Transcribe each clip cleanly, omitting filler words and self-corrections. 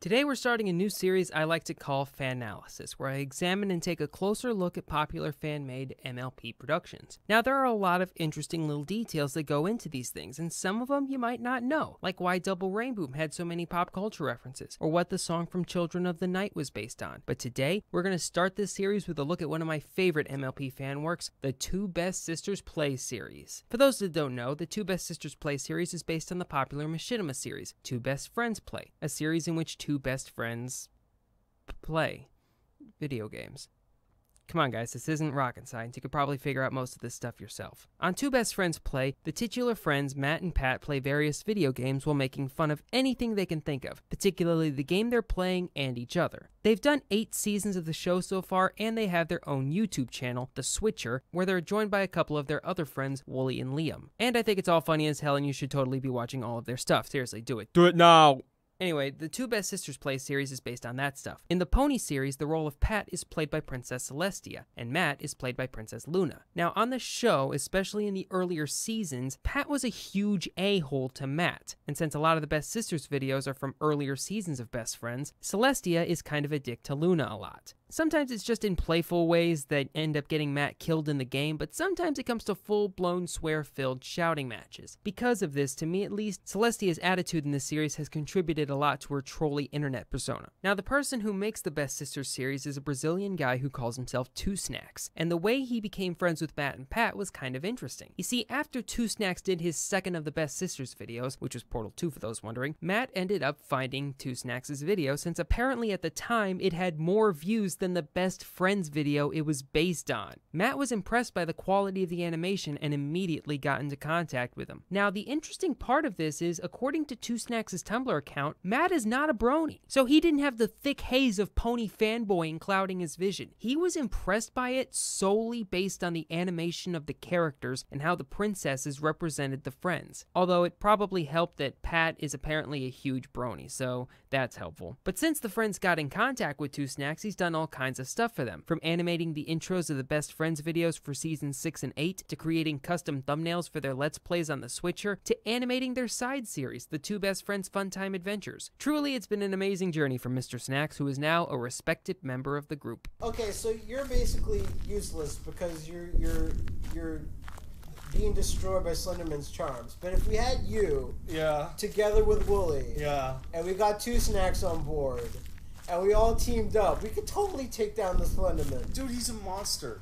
Today we're starting a new series I like to call Fanalysis, where I examine and take a closer look at popular fan-made MLP productions. Now there are a lot of interesting little details that go into these things, and some of them you might not know, like why Double Rainboom had so many pop culture references, or what the song from Children of the Night was based on. But today, we're going to start this series with a look at one of my favorite MLP fan works, the Two Best Sisters Play series. For those that don't know, the Two Best Sisters Play series is based on the popular Machinima series, Two Best Friends Play, a series in which two best friends play video games. Come on guys, this isn't rocket science. You could probably figure out most of this stuff yourself. On Two Best Friends Play, the titular friends Matt and Pat play various video games while making fun of anything they can think of, particularly the game they're playing and each other. They've done 8 seasons of the show so far, and they have their own YouTube channel, The Switcher, where they're joined by a couple of their other friends, Wooly and Liam. And I think it's all funny as hell, and you should totally be watching all of their stuff. Seriously, do it. Do it now! Anyway, the Two Best Sisters Play series is based on that stuff. In the Pony series, the role of Pat is played by Princess Celestia, and Matt is played by Princess Luna. Now, on the show, especially in the earlier seasons, Pat was a huge a-hole to Matt, and since a lot of the Best Sisters videos are from earlier seasons of Best Friends, Celestia is kind of a dick to Luna a lot. Sometimes it's just in playful ways that end up getting Matt killed in the game, but sometimes it comes to full-blown swear-filled shouting matches. Because of this, to me at least, Celestia's attitude in this series has contributed a lot to her trolly internet persona. Now, the person who makes the Best Sisters series is a Brazilian guy who calls himself 2Snacks, and the way he became friends with Matt and Pat was kind of interesting. You see, after 2Snacks did his second of the Best Sisters videos, which was Portal 2 for those wondering, Matt ended up finding 2Snacks' video since apparently at the time it had more views than the Best Friends video it was based on. Matt was impressed by the quality of the animation and immediately got into contact with him. Now, the interesting part of this is, according to 2Snacks' Tumblr account, Matt is not a brony, so he didn't have the thick haze of pony fanboying clouding his vision. He was impressed by it solely based on the animation of the characters and how the princesses represented the friends. Although it probably helped that Pat is apparently a huge brony, so that's helpful. But since the friends got in contact with 2Snacks, he's done all kinds of stuff for them, from animating the intros of the Best Friends videos for seasons 6 and 8, to creating custom thumbnails for their Let's Plays on the Switcher, to animating their side series, the Two Best Friends Funtime Adventures. Truly, it's been an amazing journey for Mr. Snacks, who is now a respected member of the group. Okay, so you're basically useless because you're being destroyed by Slenderman's charms. But if we had you, together with Wooly, and we got 2Snacks on board, and we all teamed up, we could totally take down the Slenderman. Dude, he's a monster.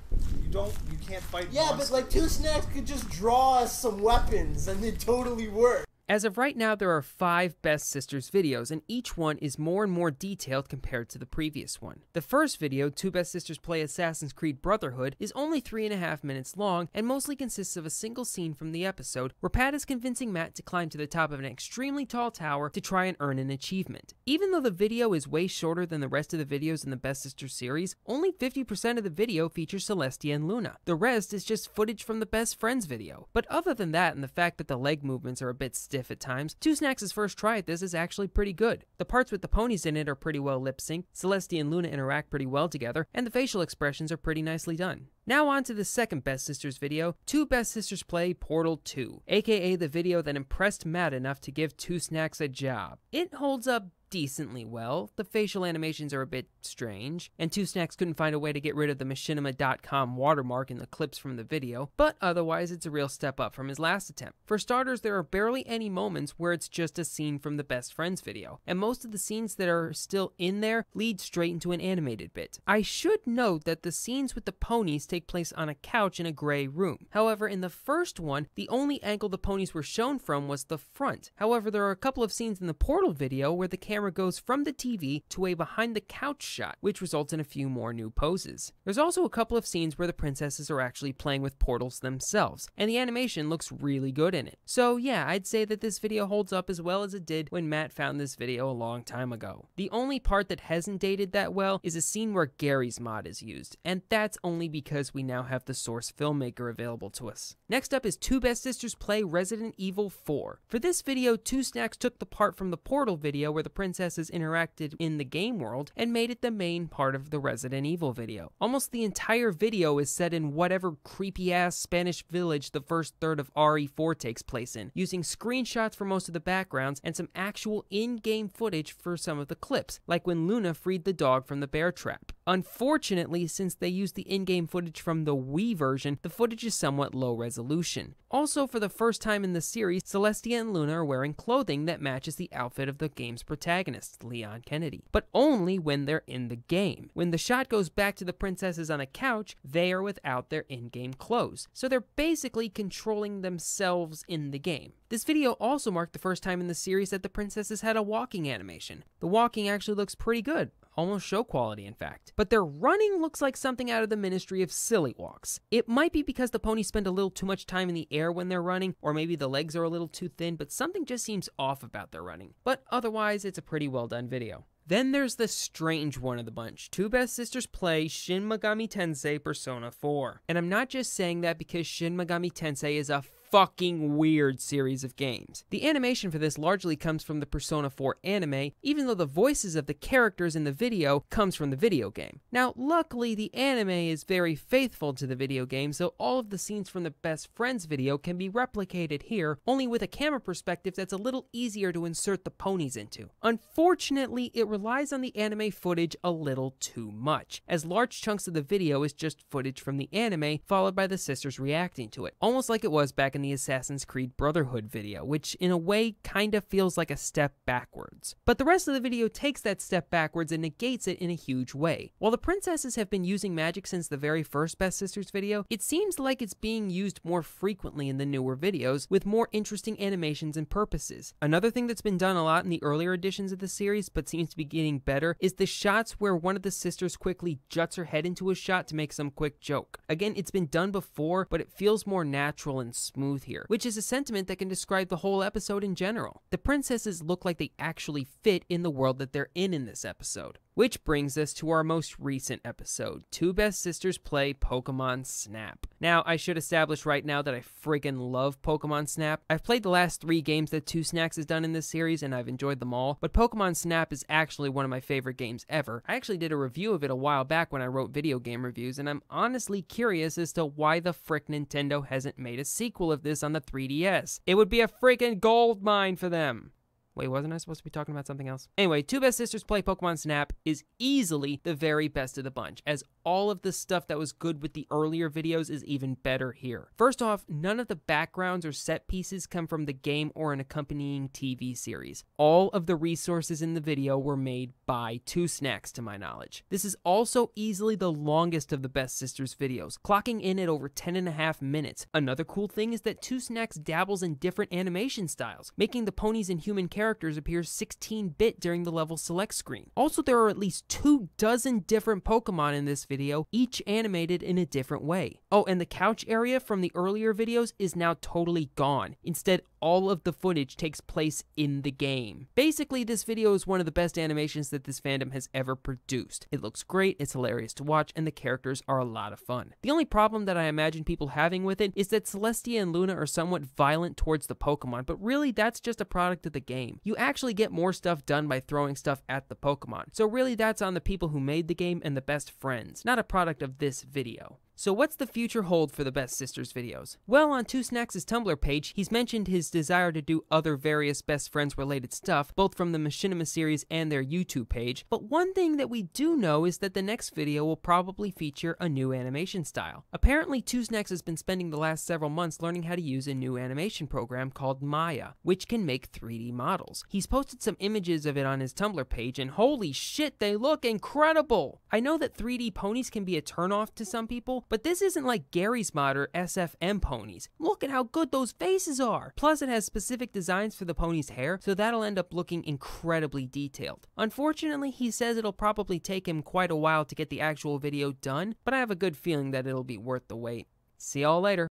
You can't fight monsters. Yeah, but like 2Snacks could just draw us some weapons and it'd totally work. As of right now, there are 5 Best Sisters videos, and each one is more and more detailed compared to the previous one. The first video, Two Best Sisters Play Assassin's Creed Brotherhood, is only 3.5 minutes long, and mostly consists of a single scene from the episode, where Pat is convincing Matt to climb to the top of an extremely tall tower to try and earn an achievement. Even though the video is way shorter than the rest of the videos in the Best Sisters series, only 50% of the video features Celestia and Luna. The rest is just footage from the Best Friends video. But other than that, and the fact that the leg movements are a bit stiff at times, 2Snacks' first try at this is actually pretty good. The parts with the ponies in it are pretty well lip-synced, Celestia and Luna interact pretty well together, and the facial expressions are pretty nicely done. Now on to the second Best Sisters video, Two Best Sisters Play Portal 2, aka the video that impressed Matt enough to give 2Snacks a job. It holds up decently well. The facial animations are a bit strange, and 2Snacks couldn't find a way to get rid of the machinima.com watermark in the clips from the video, but otherwise it's a real step up from his last attempt. For starters, there are barely any moments where it's just a scene from the Best Friends video, and most of the scenes that are still in there lead straight into an animated bit. I should note that the scenes with the ponies take place on a couch in a gray room. However, in the first one, the only angle the ponies were shown from was the front. However, there are a couple of scenes in the Portal video where the camera goes from the TV to a behind the couch shot, which results in a few more new poses. There's also a couple of scenes where the princesses are actually playing with portals themselves, and the animation looks really good in it. So yeah, I'd say that this video holds up as well as it did when Matt found this video a long time ago. The only part that hasn't dated that well is a scene where Gary's mod is used, and that's only because we now have the source filmmaker available to us. Next up is Two Best Sisters Play Resident Evil 4. For this video, 2Snacks took the part from the Portal video where the princess princesses interacted in the game world and made it the main part of the Resident Evil video. Almost the entire video is set in whatever creepy-ass Spanish village the first third of RE4 takes place in, using screenshots for most of the backgrounds and some actual in-game footage for some of the clips, like when Luna freed the dog from the bear trap. Unfortunately, since they used the in-game footage from the Wii version, the footage is somewhat low resolution. Also, for the first time in the series, Celestia and Luna are wearing clothing that matches the outfit of the game's protagonist, Leon Kennedy, but only when they're in the game. When the shot goes back to the princesses on a couch, they are without their in-game clothes, so they're basically controlling themselves in the game. This video also marked the first time in the series that the princesses had a walking animation. The walking actually looks pretty good. Almost show quality, in fact. But their running looks like something out of the Ministry of Silly Walks. It might be because the ponies spend a little too much time in the air when they're running, or maybe the legs are a little too thin, but something just seems off about their running. But otherwise, it's a pretty well done video. Then there's the strange one of the bunch. Two Best Sisters play Shin Megami Tensei Persona 4. And I'm not just saying that because Shin Megami Tensei is a fucking weird series of games. The animation for this largely comes from the Persona 4 anime, even though the voices of the characters in the video comes from the video game. Now, luckily, the anime is very faithful to the video game, so all of the scenes from the Best Friends video can be replicated here, only with a camera perspective that's a little easier to insert the ponies into. Unfortunately, it relies on the anime footage a little too much, as large chunks of the video is just footage from the anime, followed by the sisters reacting to it, almost like it was back in the Assassin's Creed Brotherhood video, which in a way kinda feels like a step backwards. But the rest of the video takes that step backwards and negates it in a huge way. While the princesses have been using magic since the very first Best Sisters video, it seems like it's being used more frequently in the newer videos, with more interesting animations and purposes. Another thing that's been done a lot in the earlier editions of the series, but seems to be getting better, is the shots where one of the sisters quickly juts her head into a shot to make some quick joke. Again, it's been done before, but it feels more natural and smooth here, which is a sentiment that can describe the whole episode in general. The princesses look like they actually fit in the world that they're in this episode. Which brings us to our most recent episode, Two Best Sisters Play Pokemon Snap. Now, I should establish right now that I friggin' love Pokemon Snap. I've played the last 3 games that 2Snacks has done in this series, and I've enjoyed them all, but Pokemon Snap is actually one of my favorite games ever. I actually did a review of it a while back when I wrote video game reviews, and I'm honestly curious as to why the frick Nintendo hasn't made a sequel of this on the 3DS. It would be a friggin' gold mine for them. Wait, wasn't I supposed to be talking about something else? Anyway, Two Best Sisters Play Pokemon Snap is easily the very best of the bunch, as all of the stuff that was good with the earlier videos is even better here. First off, none of the backgrounds or set pieces come from the game or an accompanying TV series. All of the resources in the video were made by 2Snacks, to my knowledge. This is also easily the longest of the Best Sisters videos, clocking in at over 10.5 minutes. Another cool thing is that 2Snacks dabbles in different animation styles, making the ponies and human characters appear 16-bit during the level select screen. Also, there are at least 24 different Pokemon in this video, each animated in a different way. Oh, and the couch area from the earlier videos is now totally gone. Instead, all of the footage takes place in the game. Basically, this video is one of the best animations that this fandom has ever produced. It looks great, it's hilarious to watch, and the characters are a lot of fun. The only problem that I imagine people having with it is that Celestia and Luna are somewhat violent towards the Pokemon, but really that's just a product of the game. You actually get more stuff done by throwing stuff at the Pokemon. So really that's on the people who made the game and the best friends, not a product of this video. So what's the future hold for the Best Sisters videos? Well, on 2Snacks' Tumblr page, he's mentioned his desire to do other various Best Friends related stuff, both from the Machinima series and their YouTube page, but one thing that we do know is that the next video will probably feature a new animation style. Apparently, 2Snacks has been spending the last several months learning how to use a new animation program called Maya, which can make 3D models. He's posted some images of it on his Tumblr page, and holy shit, they look incredible! I know that 3D ponies can be a turnoff to some people, but this isn't like Gary's Mod or SFM ponies. Look at how good those faces are! Plus, it has specific designs for the pony's hair, so that'll end up looking incredibly detailed. Unfortunately, he says it'll probably take him quite a while to get the actual video done, but I have a good feeling that it'll be worth the wait. See y'all later.